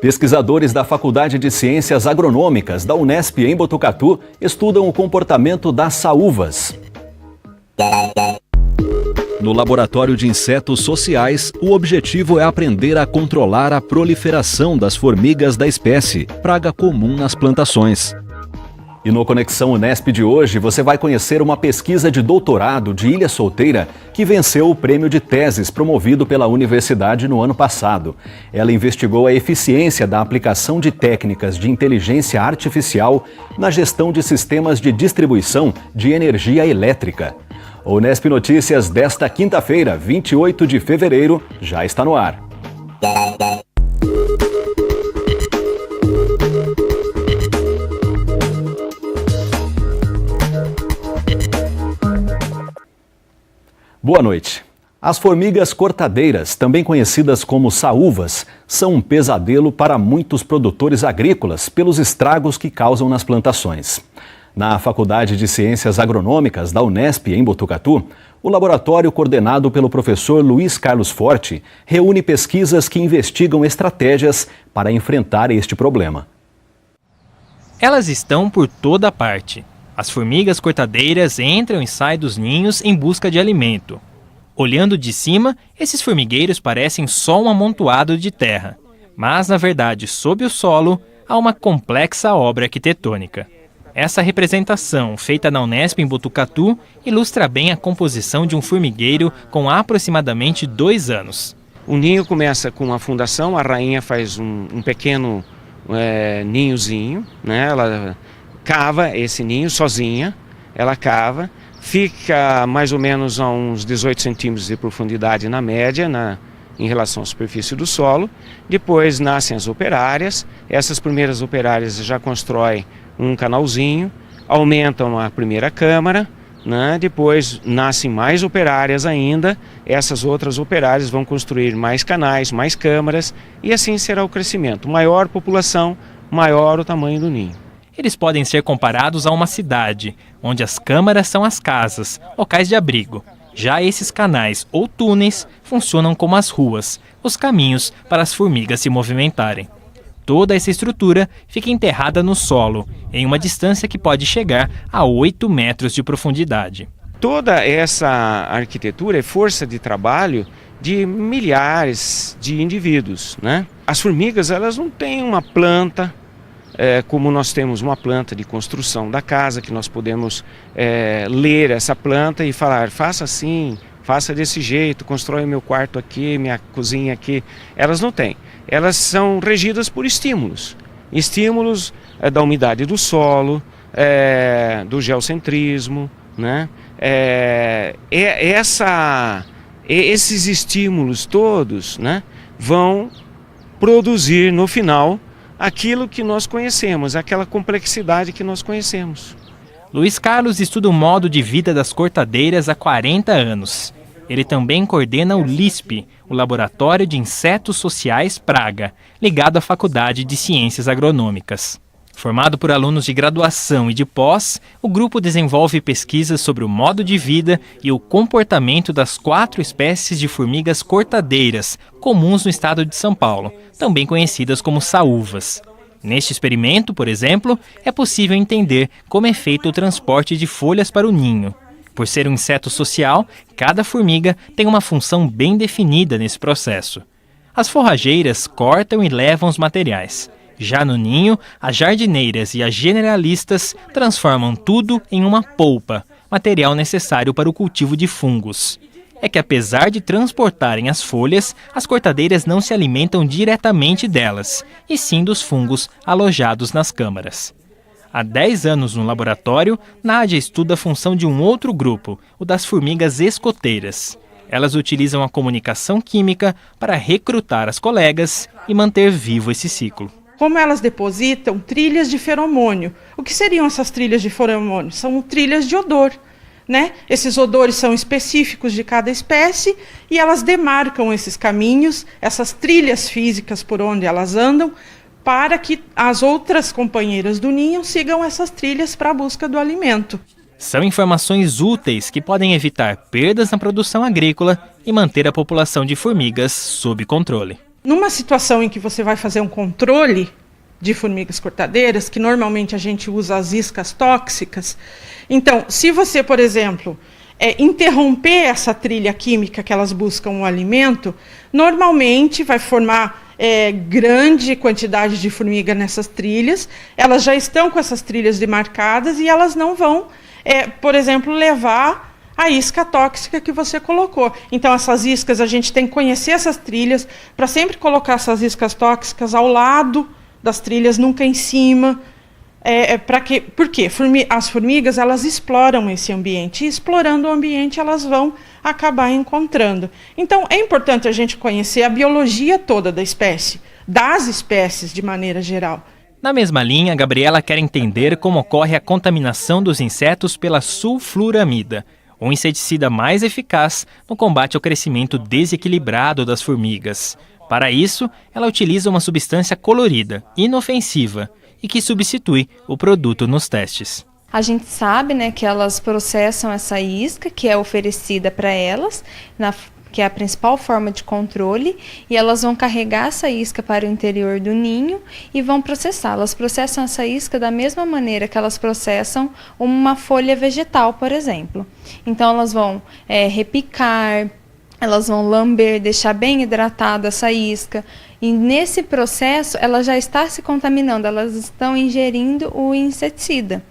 Pesquisadores da Faculdade de Ciências Agronômicas da Unesp em Botucatu estudam o comportamento das saúvas. No laboratório de insetos sociais, o objetivo é aprender a controlar a proliferação das formigas da espécie, praga comum nas plantações. E no Conexão Unesp de hoje, você vai conhecer uma pesquisa de doutorado de Ilha Solteira que venceu o prêmio de teses promovido pela universidade no ano passado. Ela investigou a eficiência da aplicação de técnicas de inteligência artificial na gestão de sistemas de distribuição de energia elétrica. O Unesp Notícias desta quinta-feira, 28 de fevereiro, já está no ar. Boa noite. As formigas cortadeiras, também conhecidas como saúvas, são um pesadelo para muitos produtores agrícolas pelos estragos que causam nas plantações. Na Faculdade de Ciências Agronômicas da Unesp, em Botucatu, o laboratório coordenado pelo professor Luiz Carlos Forte reúne pesquisas que investigam estratégias para enfrentar este problema. Elas estão por toda parte. As formigas cortadeiras entram e saem dos ninhos em busca de alimento. Olhando de cima, esses formigueiros parecem só um amontoado de terra. Mas, na verdade, sob o solo, há uma complexa obra arquitetônica. Essa representação, feita na Unesp em Botucatu, ilustra bem a composição de um formigueiro com aproximadamente 2 anos. O ninho começa com uma fundação, a rainha faz um pequeno ninhozinho, né? Ela cava esse ninho sozinha, ela cava, fica mais ou menos a uns 18 centímetros de profundidade na média, em relação à superfície do solo. Depois nascem as operárias, essas primeiras operárias já constroem um canalzinho, aumentam a primeira câmara, né? Depois nascem mais operárias ainda, essas outras operárias vão construir mais canais, mais câmaras, e assim será o crescimento. Maior população, maior o tamanho do ninho. Eles podem ser comparados a uma cidade, onde as câmaras são as casas, locais de abrigo. Já esses canais ou túneis funcionam como as ruas, os caminhos para as formigas se movimentarem. Toda essa estrutura fica enterrada no solo, em uma distância que pode chegar a 8 metros de profundidade. Toda essa arquitetura é força de trabalho de milhares de indivíduos, né? As formigas, elas não têm uma planta, como nós temos uma planta de construção da casa, que nós podemos ler essa planta e falar, faça assim, faça desse jeito, constrói meu quarto aqui, minha cozinha aqui. Elas não têm. Elas são regidas por estímulos. Estímulos da umidade do solo, do geocentrismo, né? Esses estímulos todos, né, vão produzir no final aquilo que nós conhecemos, aquela complexidade que nós conhecemos. Luiz Carlos estuda o modo de vida das cortadeiras há 40 anos. Ele também coordena o LISP, o Laboratório de Insetos Sociais Praga, ligado à Faculdade de Ciências Agronômicas. Formado por alunos de graduação e de pós, o grupo desenvolve pesquisas sobre o modo de vida e o comportamento das 4 espécies de formigas cortadeiras, comuns no estado de São Paulo, também conhecidas como saúvas. Neste experimento, por exemplo, é possível entender como é feito o transporte de folhas para o ninho. Por ser um inseto social, cada formiga tem uma função bem definida nesse processo. As forrageiras cortam e levam os materiais. Já no ninho, as jardineiras e as generalistas transformam tudo em uma polpa, material necessário para o cultivo de fungos. É que apesar de transportarem as folhas, as cortadeiras não se alimentam diretamente delas, e sim dos fungos alojados nas câmaras. Há 10 anos no laboratório, Nádia estuda a função de um outro grupo, o das formigas escoteiras. Elas utilizam a comunicação química para recrutar as colegas e manter vivo esse ciclo. Como elas depositam trilhas de feromônio. O que seriam essas trilhas de feromônio? São trilhas de odor, né? Esses odores são específicos de cada espécie e elas demarcam esses caminhos, essas trilhas físicas por onde elas andam, para que as outras companheiras do ninho sigam essas trilhas para a busca do alimento. São informações úteis que podem evitar perdas na produção agrícola e manter a população de formigas sob controle. Numa situação em que você vai fazer um controle de formigas cortadeiras, que normalmente a gente usa as iscas tóxicas, então, se você, por exemplo, interromper essa trilha química que elas buscam o alimento, normalmente vai formar grande quantidade de formiga nessas trilhas, elas já estão com essas trilhas demarcadas e elas não vão, por exemplo, levar a isca tóxica que você colocou. Então, essas iscas, a gente tem que conhecer essas trilhas para sempre colocar essas iscas tóxicas ao lado das trilhas, nunca em cima. Por quê? As formigas, elas exploram esse ambiente, e explorando o ambiente elas vão acabar encontrando. Então, é importante a gente conhecer a biologia toda da espécie, das espécies de maneira geral. Na mesma linha, Gabriela quer entender como ocorre a contaminação dos insetos pela sulfuramida, um inseticida mais eficaz no combate ao crescimento desequilibrado das formigas. Para isso, ela utiliza uma substância colorida, inofensiva, e que substitui o produto nos testes. A gente sabe, né, que elas processam essa isca que é oferecida para elas, que é a principal forma de controle, e elas vão carregar essa isca para o interior do ninho e vão processar. Elas processam essa isca da mesma maneira que elas processam uma folha vegetal, por exemplo. Então elas vão repicar, elas vão lamber, deixar bem hidratada essa isca. E nesse processo, ela já está se contaminando, elas estão ingerindo o inseticida.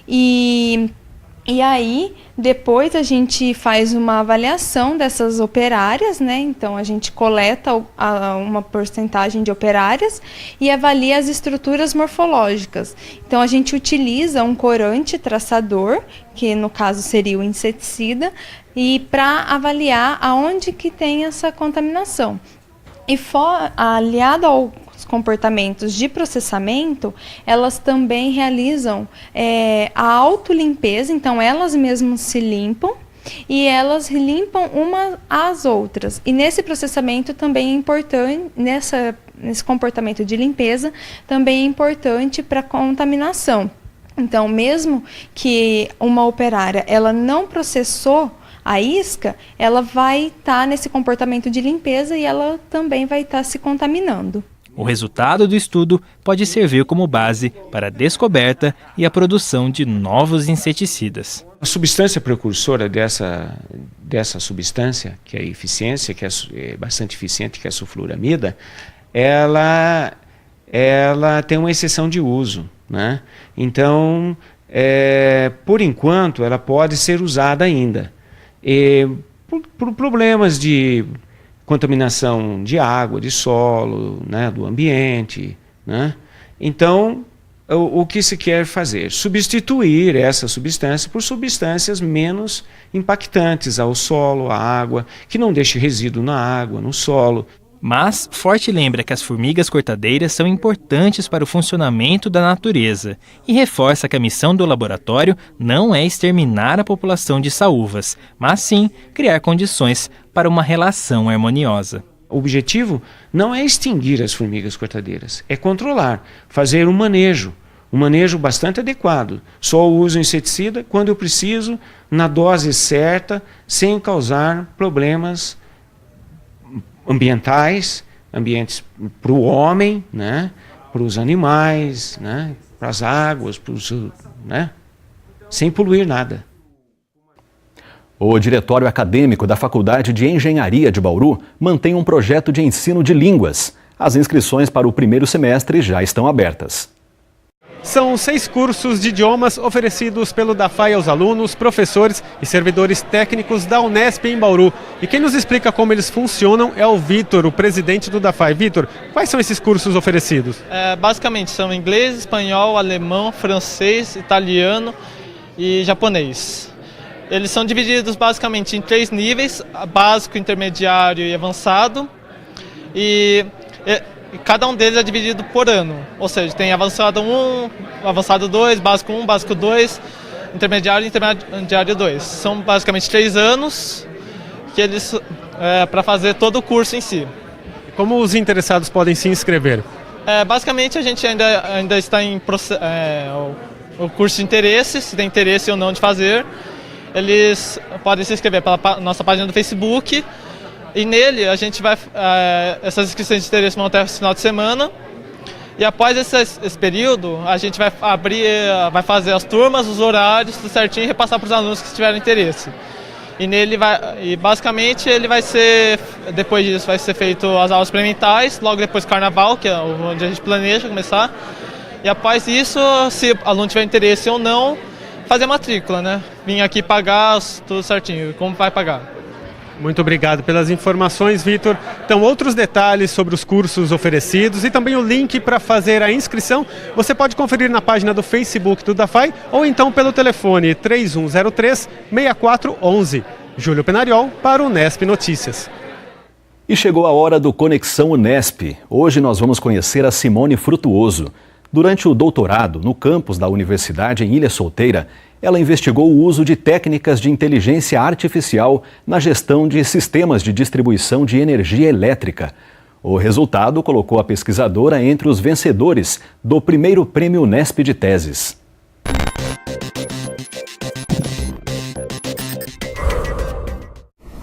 E aí, depois a gente faz uma avaliação dessas operárias, né? Então, a gente coleta uma porcentagem de operárias e avalia as estruturas morfológicas. Então, a gente utiliza um corante traçador, que no caso seria o inseticida, e para avaliar aonde que tem essa contaminação. E aliado aos comportamentos de processamento, elas também realizam a autolimpeza, então elas mesmas se limpam e elas limpam umas às outras. E nesse processamento também é importante, nesse comportamento de limpeza, também é importante para a contaminação. Então, mesmo que uma operária ela não processou a isca, ela vai estar nesse comportamento de limpeza e ela também vai estar se contaminando. O resultado do estudo pode servir como base para a descoberta e a produção de novos inseticidas. A substância precursora dessa substância, que é a eficiência, que é bastante eficiente, que é a sulfuramida, ela tem uma exceção de uso, né? Então, por enquanto, ela pode ser usada ainda. Por problemas de contaminação de água, de solo, né, do ambiente, né? Então, o que se quer fazer? Substituir essa substância por substâncias menos impactantes ao solo, à água, que não deixe resíduo na água, no solo. Mas Forte lembra que as formigas cortadeiras são importantes para o funcionamento da natureza e reforça que a missão do laboratório não é exterminar a população de saúvas, mas sim criar condições para uma relação harmoniosa. O objetivo não é extinguir as formigas cortadeiras, é controlar, fazer um manejo bastante adequado. Só uso inseticida quando eu preciso, na dose certa, sem causar problemas ambientais, ambientes para o homem, né, para os animais, né, para as águas, né, sem poluir nada. O diretório acadêmico da Faculdade de Engenharia de Bauru mantém um projeto de ensino de línguas. As inscrições para o primeiro semestre já estão abertas. São 6 cursos de idiomas oferecidos pelo DAFAI aos alunos, professores e servidores técnicos da Unesp em Bauru. E quem nos explica como eles funcionam é o Vitor, o presidente do DAFAI. Vitor, quais são esses cursos oferecidos? Basicamente são inglês, espanhol, alemão, francês, italiano e japonês. Eles são divididos basicamente em 3 níveis, básico, intermediário e avançado. E cada um deles é dividido por ano, ou seja, tem avançado 1, avançado 2, básico 1, básico 2, intermediário e intermediário 2. São basicamente 3 anos que eles para fazer todo o curso em si. Como os interessados podem se inscrever? Basicamente a gente ainda está em o curso de interesse, se tem interesse ou não de fazer. Eles podem se inscrever pela nossa página do Facebook E nele a gente vai, essas inscrições de interesse vão até o final de semana. E após esse período, a gente vai vai fazer as turmas, os horários, tudo certinho e repassar para os alunos que tiverem interesse. E basicamente ele vai ser, depois disso vai ser feito as aulas experimentais, logo depois do carnaval, que é onde a gente planeja começar. E após isso, se o aluno tiver interesse ou não, fazer a matrícula, né? Vim aqui pagar tudo certinho, como vai pagar. Muito obrigado pelas informações, Vitor. Então, outros detalhes sobre os cursos oferecidos e também o link para fazer a inscrição, você pode conferir na página do Facebook do Dafai ou então pelo telefone 3103-6411. Júlio Penariol para o Unesp Notícias. E chegou a hora do Conexão Unesp. Hoje nós vamos conhecer a Simone Frutuoso. Durante o doutorado no campus da universidade em Ilha Solteira, ela investigou o uso de técnicas de inteligência artificial na gestão de sistemas de distribuição de energia elétrica. O resultado colocou a pesquisadora entre os vencedores do primeiro Prêmio Unesp de Teses.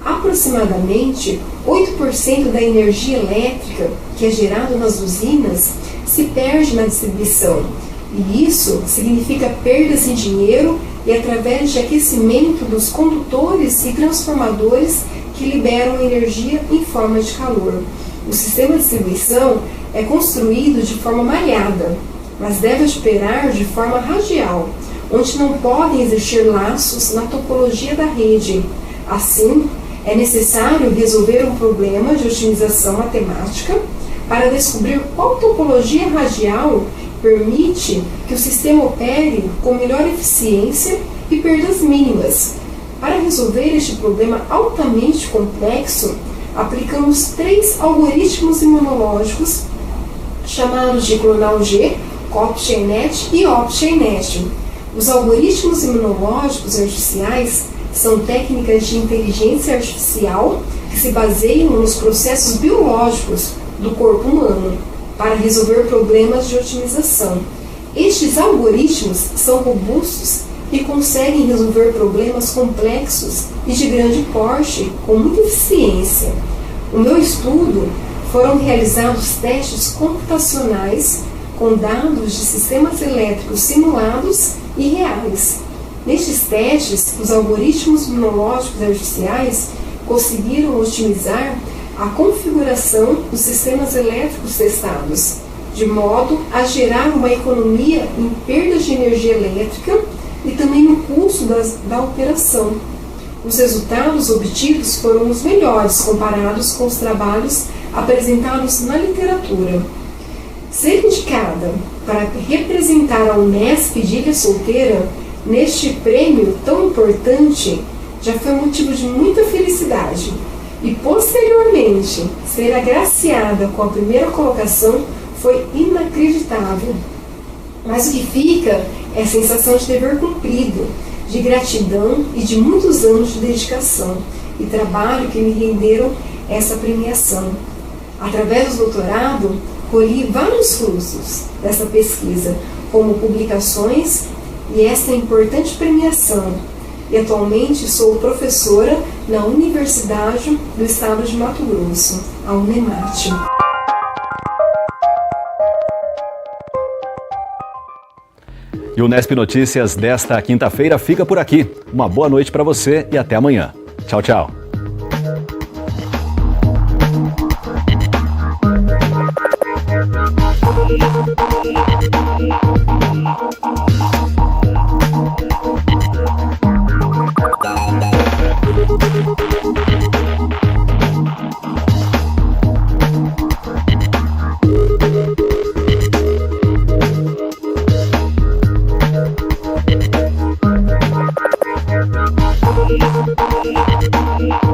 Aproximadamente 8% da energia elétrica que é gerada nas usinas se perde na distribuição. E isso significa perdas em dinheiro e através de aquecimento dos condutores e transformadores que liberam energia em forma de calor. O sistema de distribuição é construído de forma malhada, mas deve operar de forma radial, onde não podem existir laços na topologia da rede. Assim, é necessário resolver um problema de otimização matemática para descobrir qual topologia radial permite que o sistema opere com melhor eficiência e perdas mínimas. Para resolver este problema altamente complexo, aplicamos 3 algoritmos imunológicos chamados de Clonal-G, COP-ChainNet e OP-ChainNet. Os algoritmos imunológicos artificiais são técnicas de inteligência artificial que se baseiam nos processos biológicos do corpo humano para resolver problemas de otimização. Estes algoritmos são robustos e conseguem resolver problemas complexos e de grande porte com muita eficiência. No meu estudo, foram realizados testes computacionais com dados de sistemas elétricos simulados e reais. Nestes testes, os algoritmos imunológicos artificiais conseguiram otimizar a configuração dos sistemas elétricos testados, de modo a gerar uma economia em perdas de energia elétrica e também no custo da operação. Os resultados obtidos foram os melhores comparados com os trabalhos apresentados na literatura. Ser indicada para representar a Unesp de Ilha Solteira neste prêmio tão importante já foi motivo de muita felicidade. E posteriormente, ser agraciada com a primeira colocação foi inacreditável. Mas o que fica é a sensação de dever cumprido, de gratidão e de muitos anos de dedicação e trabalho que me renderam essa premiação. Através do doutorado, colhi vários frutos dessa pesquisa, como publicações e esta importante premiação. E atualmente sou professora na Universidade do Estado de Mato Grosso, a Unemate. E o Unesp Notícias desta quinta-feira fica por aqui. Uma boa noite para você e até amanhã. Tchau, tchau. Thank you.